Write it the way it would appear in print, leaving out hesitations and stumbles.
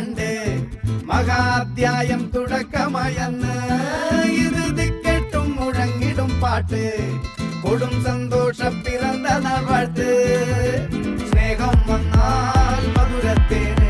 കണ്ട് മഹാധ്യായം തുടക്കമയന്ന് ഇരുതിക്കെട്ടും മുഴങ്ങിടും പാട്ട് കൊടും സന്തോഷം പിറന്ന നാൾ വാഴ്ത്ത് സ്നേഹം വന്നാൽ മധുരത്തേന്